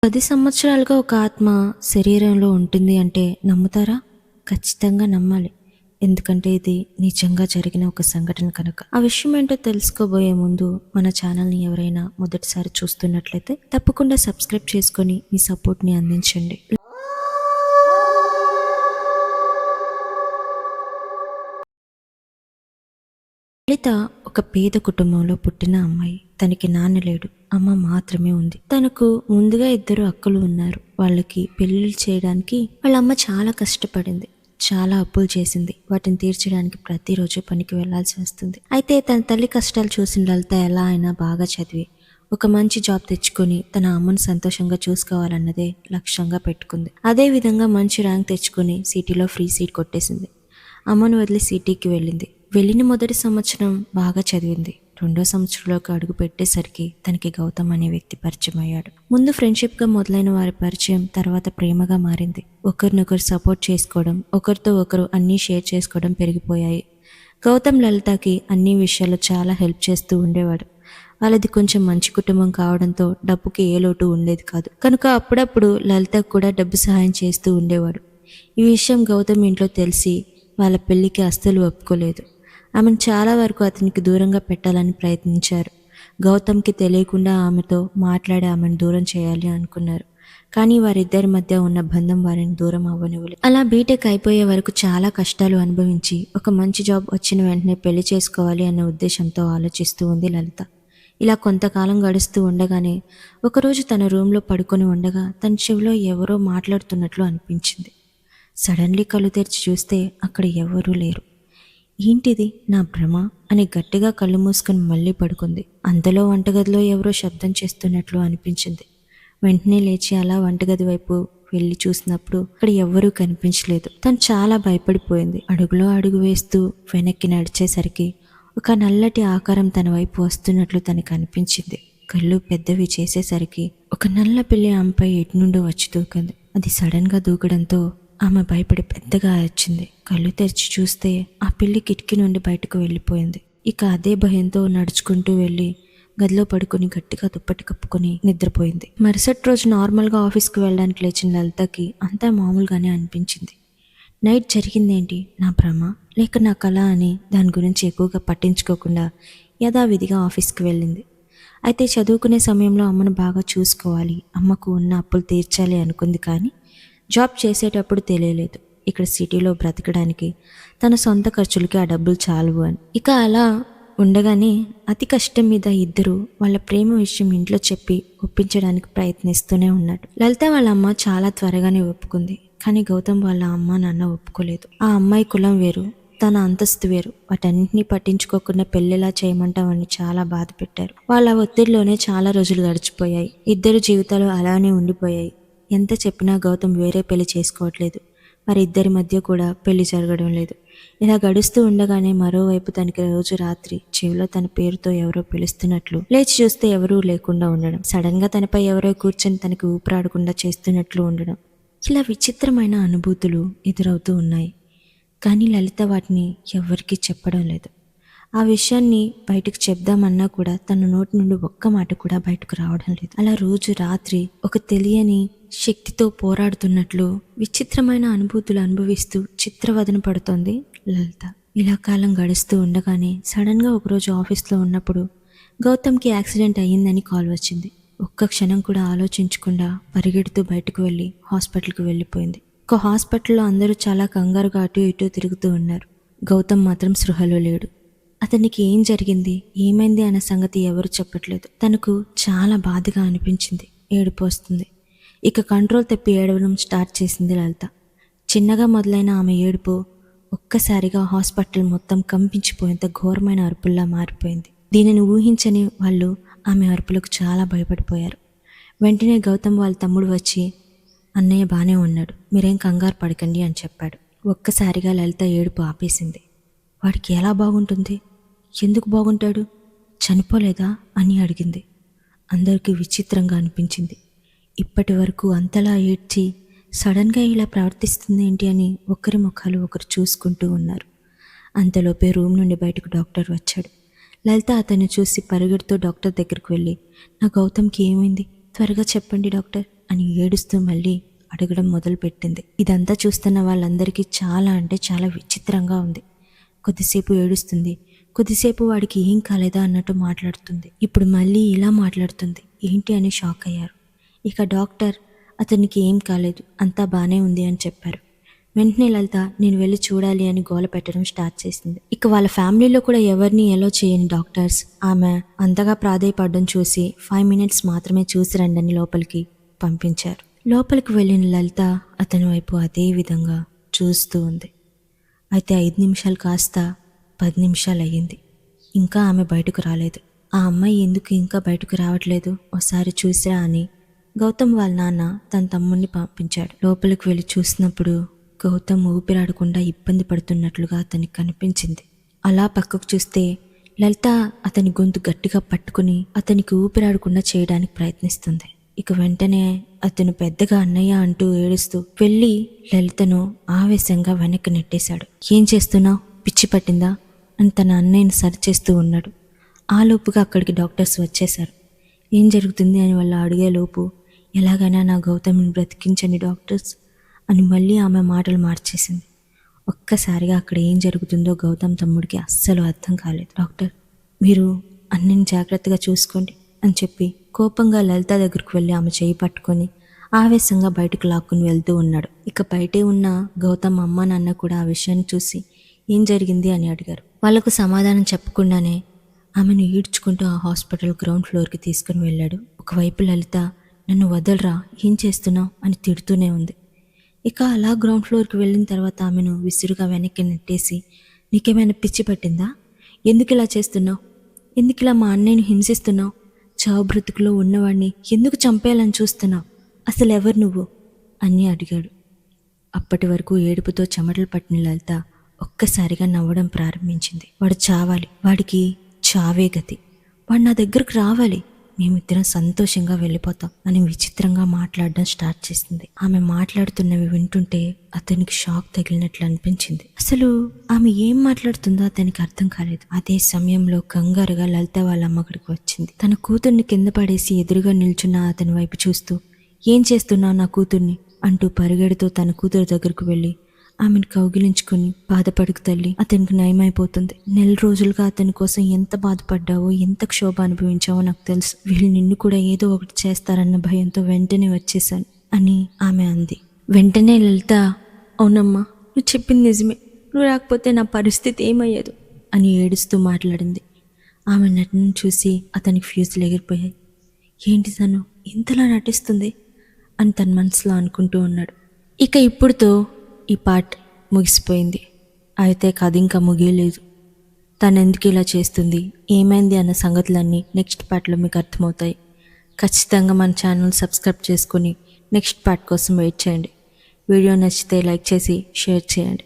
10 సంవత్సరాలుగా ఒక ఆత్మ శరీరంలో ఉంటుంది అంటే నమ్ముతారా? ఖచ్చితంగా నమ్మాలి. ఎందుకంటే ఇది నిజంగా జరిగిన ఒక సంఘటన కనుక. ఆ విషయం ఏంటో తెలుసుకోబోయే ముందు మన ఛానల్‌ని ఎవరైనా మొదటిసారి చూస్తున్నట్లయితే తప్పకుండా సబ్స్క్రైబ్ చేసుకొని మీ సపోర్ట్‌ని అందించండి. లలిత ఒక పేద కుటుంబంలో పుట్టిన అమ్మాయి. తనకి నాన్న లేడు, అమ్మ మాత్రమే ఉంది. తనకు ముందుగా 2 అక్కలు ఉన్నారు. వాళ్ళకి పెళ్లిళ్ళు చేయడానికి వాళ్ళ అమ్మ చాలా కష్టపడింది. చాలా అప్పులు చేసింది. వాటిని తీర్చడానికి ప్రతిరోజు పనికి వెళ్లాల్సి వస్తుంది. అయితే తన తల్లి కష్టాలు చూసిన లలిత ఎలా అయినా బాగా చదివి ఒక మంచి జాబ్ తెచ్చుకొని తన అమ్మను సంతోషంగా చూసుకోవాలన్నదే లక్ష్యంగా పెట్టుకుంది. అదే విధంగా మంచి ర్యాంక్ తెచ్చుకొని సిటీలో ఫ్రీ సీట్ కొట్టేసింది. అమ్మను వదిలి సిటీకి వెళ్ళింది. వెళ్ళిన మొదటి సంవత్సరం బాగా చదివింది. 2వ సంవత్సరంలోకి అడుగు పెట్టేసరికి తనకి గౌతమ్ అనే వ్యక్తి పరిచయం అయ్యాడు. ముందు ఫ్రెండ్షిప్గా మొదలైన వారి పరిచయం తర్వాత ప్రేమగా మారింది. ఒకరినొకరు సపోర్ట్ చేసుకోవడం, ఒకరితో ఒకరు అన్నీ షేర్ చేసుకోవడం పెరిగిపోయాయి. గౌతమ్ లలితకి అన్ని విషయాల్లో చాలా హెల్ప్ చేస్తూ ఉండేవాడు. వాళ్ళది కొంచెం మంచి కుటుంబం కావడంతో డబ్బుకి ఏ లోటు ఉండేది కాదు. కనుక అప్పుడప్పుడు లలితకు కూడా డబ్బు సహాయం చేస్తూ ఉండేవాడు. ఈ విషయం గౌతమ్ ఇంట్లో తెలిసి వాళ్ళ పెళ్లికి అస్సలు ఒప్పుకోలేదు. ఆమెను చాలా వరకు అతనికి దూరంగా పెట్టాలని ప్రయత్నించారు. గౌతమ్కి తెలియకుండా ఆమెతో మాట్లాడి ఆమెను దూరం చేయాలి అనుకున్నారు. కానీ వారిద్దరి మధ్య ఉన్న బంధం వారిని దూరం అవ్వనివ్వలేదు. అలా బీటెక్ అయిపోయే వరకు చాలా కష్టాలు అనుభవించి ఒక మంచి జాబ్ వచ్చిన వెంటనే పెళ్లి చేసుకోవాలి అన్న ఉద్దేశంతో ఆలోచిస్తూ ఉంది లలిత. ఇలా కొంతకాలం గడుస్తూ ఉండగానే ఒకరోజు తన రూమ్లో పడుకొని ఉండగా తన చెవిలో ఎవరో మాట్లాడుతున్నట్లు అనిపించింది. సడన్లీ కళ్ళు తెరిచి చూస్తే అక్కడ ఎవరూ లేరు. ఏంటిది, నా భ్రమ అని గట్టిగా కళ్ళు మూసుకొని మళ్ళీ పడుకుంది. అంతలో వంటగదిలో ఎవరో శబ్దం చేస్తున్నట్లు అనిపించింది. వెంటనే లేచి అలా వంటగది వైపు వెళ్ళి చూసినప్పుడు అక్కడ ఎవ్వరూ కనిపించలేదు. తను చాలా భయపడిపోయింది. అడుగులో అడుగు వేస్తూ వెనక్కి నడిచేసరికి ఒక నల్లటి ఆకారం తన వైపు వస్తున్నట్లు తనకు అనిపించింది. కళ్ళు పెద్దవి చేసేసరికి ఒక నల్ల పిల్లి ఆమెపై ఎటు నుండో వచ్చి దూకింది. అది సడన్గా దూకడంతో ఆమె భయపడి పెద్దగా వచ్చింది. కళ్ళు తెరిచి చూస్తే ఆ పిల్లి కిటికీ నుండి బయటకు వెళ్ళిపోయింది. ఇక అదే భయంతో నడుచుకుంటూ వెళ్ళి గదిలో పడుకొని గట్టిగా దుప్పటి కప్పుకొని నిద్రపోయింది. మరుసటి రోజు నార్మల్గా ఆఫీస్కి వెళ్ళడానికి లేచిన లలితకి అంతా మామూలుగానే అనిపించింది. నైట్ జరిగిందేంటి, నా భ్రమ లేక నా కళ అని దాని గురించి ఎక్కువగా పట్టించుకోకుండా యథావిధిగా ఆఫీస్కి వెళ్ళింది. అయితే చదువుకునే సమయంలో అమ్మను బాగా చూసుకోవాలి, అమ్మకు ఉన్న అప్పులు తీర్చాలి అనుకుంది. కానీ జాబ్ చేసేటప్పుడు తెలియలేదు ఇక్కడ సిటీలో బ్రతకడానికి తన సొంత ఖర్చులకి ఆ డబ్బులు చాలువు అని. ఇక అలా ఉండగానే అతి కష్టం మీద ఇద్దరు వాళ్ళ ప్రేమ విషయం ఇంట్లో చెప్పి ఒప్పించడానికి ప్రయత్నిస్తూనే ఉన్నాడు. లలిత వాళ్ళ అమ్మ చాలా త్వరగానే ఒప్పుకుంది. కానీ గౌతమ్ వాళ్ళ అమ్మ నాన్న ఒప్పుకోలేదు. ఆ అమ్మాయి కులం వేరు, తన అంతస్తు వేరు. వాటన్నింటినీ పట్టించుకోకుండా పెళ్లిలా చేయమంటామని చాలా బాధ పెట్టారు. వాళ్ళ ఒత్తిడిలోనే చాలా రోజులు గడిచిపోయాయి. ఇద్దరు జీవితాలు అలానే ఉండిపోయాయి. ఎంత చెప్పినా గౌతమ్ వేరే పెళ్లి చేసుకోవట్లేదు. మరి ఇద్దరి మధ్య కూడా పెళ్లి జరగడం లేదు. ఇలా గడుస్తూ ఉండగానే మరోవైపు తనకి రోజు రాత్రి చెవిలో తన పేరుతో ఎవరో పిలుస్తున్నట్లు, లేచి చూస్తే ఎవరూ లేకుండా ఉండడం, సడన్ గా తనపై ఎవరో కూర్చొని తనకి ఊపిరాడకుండా చేస్తున్నట్లు ఉండడం, ఇలా విచిత్రమైన అనుభూతులు ఎదురవుతూ ఉన్నాయి. కానీ లలిత వాటిని ఎవరికీ చెప్పడం లేదు. ఆ విషయాన్ని బయటకు చెప్దామన్నా కూడా తన నోటి నుండి ఒక్క మాట కూడా బయటకు రావడం లేదు. అలా రోజు రాత్రి ఒక తెలియని శక్తితో పోరాడుతున్నట్లు విచిత్రమైన అనుభూతులు అనుభవిస్తూ చిత్రవదన పడుతోంది లలిత. ఇలా కాలం గడుస్తూ ఉండగానే సడన్గా ఒకరోజు ఆఫీస్లో ఉన్నప్పుడు గౌతమ్కి యాక్సిడెంట్ అయ్యిందని కాల్ వచ్చింది. ఒక్క క్షణం కూడా ఆలోచించకుండా పరిగెడుతూ బయటకు వెళ్ళి హాస్పిటల్కి వెళ్ళిపోయింది. ఒక హాస్పిటల్లో అందరూ చాలా కంగారుగా అటు ఇటు తిరుగుతూ ఉన్నారు. గౌతమ్ మాత్రం స్పృహలో లేడు. అతనికి ఏం జరిగింది, ఏమైంది అన్న సంగతి ఎవరు చెప్పట్లేదు. తనకు చాలా బాధగా అనిపించింది. ఏడుపు వస్తుంది. ఇక కంట్రోల్ తప్పి ఏడవడం స్టార్ట్ చేసింది లలిత. చిన్నగా మొదలైన ఆమె ఏడుపు ఒక్కసారిగా హాస్పిటల్ మొత్తం కంపించిపోయేంత ఘోరమైన అరుపుల్లా మారిపోయింది. దీనిని ఊహించని వాళ్ళు ఆమె అరుపులకు చాలా భయపడిపోయారు. వెంటనే గౌతమ్ వాళ్ళ తమ్ముడు వచ్చి, అన్నయ్య బానే ఉన్నాడు, మీరేం కంగారు పడకండి అని చెప్పాడు. ఒక్కసారిగా లలిత ఏడుపు ఆపేసింది. వాడికి ఎలా బాగుంటుంది, ఎందుకు బాగుంటాడు, చనిపోలేదా అని అడిగింది. అందరికీ విచిత్రంగా అనిపించింది. ఇప్పటి వరకు అంతలా ఏడ్చి సడన్గా ఇలా ప్రవర్తిస్తుంది ఏంటి అని ఒకరి ముఖాలు ఒకరు చూసుకుంటూ ఉన్నారు. అంతలోపే రూమ్ నుండి బయటకు డాక్టర్ వచ్చాడు. లలిత అతన్ని చూసి పరిగెడుతూ డాక్టర్ దగ్గరికి వెళ్ళి, నా గౌతమ్కి ఏమైంది, త్వరగా చెప్పండి డాక్టర్ అని ఏడుస్తూ మళ్ళీ అడగడం మొదలుపెట్టింది. ఇదంతా చూస్తున్న వాళ్ళందరికీ చాలా అంటే చాలా విచిత్రంగా ఉంది. కొద్దిసేపు ఏడుస్తుంది, కొద్దిసేపు వాడికి ఏం కాలేదా అన్నట్టు మాట్లాడుతుంది. ఇప్పుడు మళ్ళీ ఇలా మాట్లాడుతుంది. ఏంటి అని షాక్ అయ్యారు. ఇక డాక్టర్ అతనికి ఏం కాలేదు, అంతా బాగానే ఉంది అని చెప్పారు. వెంటనే లలిత నేను వెళ్ళి చూడాలి అని గోల పెట్టడం స్టార్ట్ చేసింది. ఇక వాళ్ళ ఫ్యామిలీలో కూడా ఎవరిని ఎలో చేయని డాక్టర్స్ ఆమె అంతగా ప్రాధేయపడడం చూసి 5 minutes మాత్రమే చూసి రండని లోపలికి పంపించారు. లోపలికి వెళ్ళిన లలిత అతని వైపు అదే విధంగా చూస్తూ ఉంది. అయితే 5 నిమిషాలు కాస్త 10 నిమిషాలు అయ్యింది. ఇంకా ఆమె బయటకు రాలేదు. ఆ అమ్మాయి ఎందుకు ఇంకా బయటకు రావట్లేదు, ఒకసారి చూసిరా అని గౌతమ్ వాళ్ళ నాన్న తన తమ్ముడిని పంపించాడు. లోపలికి వెళ్ళి చూసినప్పుడు గౌతమ్ ఊపిరాడకుండా ఇబ్బంది పడుతున్నట్లుగా అతనికి కనిపించింది. అలా పక్కకు చూస్తే లలిత అతని గొంతు గట్టిగా పట్టుకుని అతనికి ఊపిరాడకుండా చేయడానికి ప్రయత్నిస్తుంది. ఇక వెంటనే అతను పెద్దగా అన్నయ్య అంటూ ఏడుస్తూ వెళ్ళి లలితను ఆవేశంగా వెనక్కి నెట్టేశాడు. ఏం చేస్తున్నావు, పిచ్చి పట్టిందా అని తన అన్నయ్యను సరిచేస్తూ ఉన్నాడు. ఆలోపుగా అక్కడికి డాక్టర్స్ వచ్చేశారు. ఏం జరుగుతుంది అని వాళ్ళు అడిగేలోపు ఎలాగైనా నా గౌతమ్ని బ్రతికించండి డాక్టర్స్ అని మళ్ళీ ఆమె మాటలు మార్చేసింది. ఒక్కసారిగా అక్కడ ఏం జరుగుతుందో గౌతమ్ తమ్ముడికి అస్సలు అర్థం కాలేదు. డాక్టర్ మీరు అన్నిని జాగ్రత్తగా చూసుకోండి అని చెప్పి కోపంగా లలిత దగ్గరకు వెళ్ళి ఆమె చేయి పట్టుకొని ఆవేశంగా బయటకు లాక్కుని వెళ్తూ ఉన్నాడు. ఇక బయటే ఉన్న గౌతమ్ అమ్మ నాన్న కూడా ఆ విషయాన్ని చూసి ఏం జరిగింది అని అడిగారు. వాళ్లకు సమాధానం చెప్పకుండానే ఆమెను ఈడ్చుకుంటూ ఆ హాస్పిటల్ గ్రౌండ్ ఫ్లోర్కి తీసుకుని వెళ్ళాడు. ఒకవైపు లలిత నన్ను వదలరా, ఏం చేస్తున్నావు అని తిడుతూనే ఉంది. ఇక అలా గ్రౌండ్ ఫ్లోర్కి వెళ్ళిన తర్వాత ఆమెను విసురుగా వెనక్కి నెట్టేసి నీకేమైనా పిచ్చి పట్టిందా, ఎందుకు ఇలా చేస్తున్నావు, ఎందుకు ఇలా మా అన్నయ్యను హింసిస్తున్నావు, చావు బ్రతుకులో ఉన్నవాడిని ఎందుకు చంపేయాలని చూస్తున్నావు, అసలు ఎవరు నువ్వు అని అడిగాడు. అప్పటి వరకు ఏడుపుతో చెమటలు పట్టిన లలిత ఒక్కసారిగా నవ్వడం ప్రారంభించింది. వాడు చావాలి, వాడికి చావే గతి, వాడు నా దగ్గరకు రావాలి, మేమిద్దరం సంతోషంగా వెళ్ళిపోతాం అని విచిత్రంగా మాట్లాడడం స్టార్ట్ చేసింది. ఆమె మాట్లాడుతున్నవి వింటుంటే అతనికి షాక్ తగిలినట్లు అనిపించింది. అసలు ఆమె ఏం మాట్లాడుతుందో అతనికి అర్థం కాలేదు. అదే సమయంలో కంగారుగా లలిత వాళ్ళ అమ్మ అక్కడికి వచ్చింది. తన కూతుర్ని కింద పడేసి ఎదురుగా నిల్చున్న అతని వైపు చూస్తూ ఏం చేస్తున్నావు నా కూతుర్ని అంటూ పరిగెడుతూ తన కూతురు దగ్గరకు వెళ్ళి ఆమెను కౌగిలించుకుని బాధపడుకు తల్లి, అతనికి నయమైపోతుంది. 4 రోజులుగా అతని కోసం ఎంత బాధపడ్డావో, ఎంత క్షోభ అనుభవించావో నాకు తెలుసు. వీళ్ళు నిన్ను కూడా ఏదో ఒకటి చేస్తారన్న భయంతో వెంటనే వచ్చేసాను అని ఆమె అంది. వెంటనే లలిత అవునమ్మా, నువ్వు చెప్పింది నిజమే, నువ్వు రాకపోతే నా పరిస్థితి ఏమయ్యేదు అని ఏడుస్తూ మాట్లాడింది. ఆమె నటన చూసి అతనికి ఫ్యూజులు ఎగిరిపోయాయి. ఏంటి తను ఇంతలా నటిస్తుంది అని తన మనసులో అనుకుంటూ ఉన్నాడు. ఇక ఇప్పుడుతో ఈ పార్ట్ ముగిసిపోయింది. అయితే కథ ఇంకా ముగియలేదు. తను ఎందుకు ఇలా చేస్తుంది, ఏమైంది అన్న సంగతులన్నీ నెక్స్ట్ పార్ట్లో మీకు అర్థమవుతాయి. ఖచ్చితంగా మన ఛానల్ సబ్స్క్రైబ్ చేసుకొని నెక్స్ట్ పార్ట్ కోసం వెయిట్ చేయండి. వీడియో నచ్చితే లైక్ చేసి షేర్ చేయండి.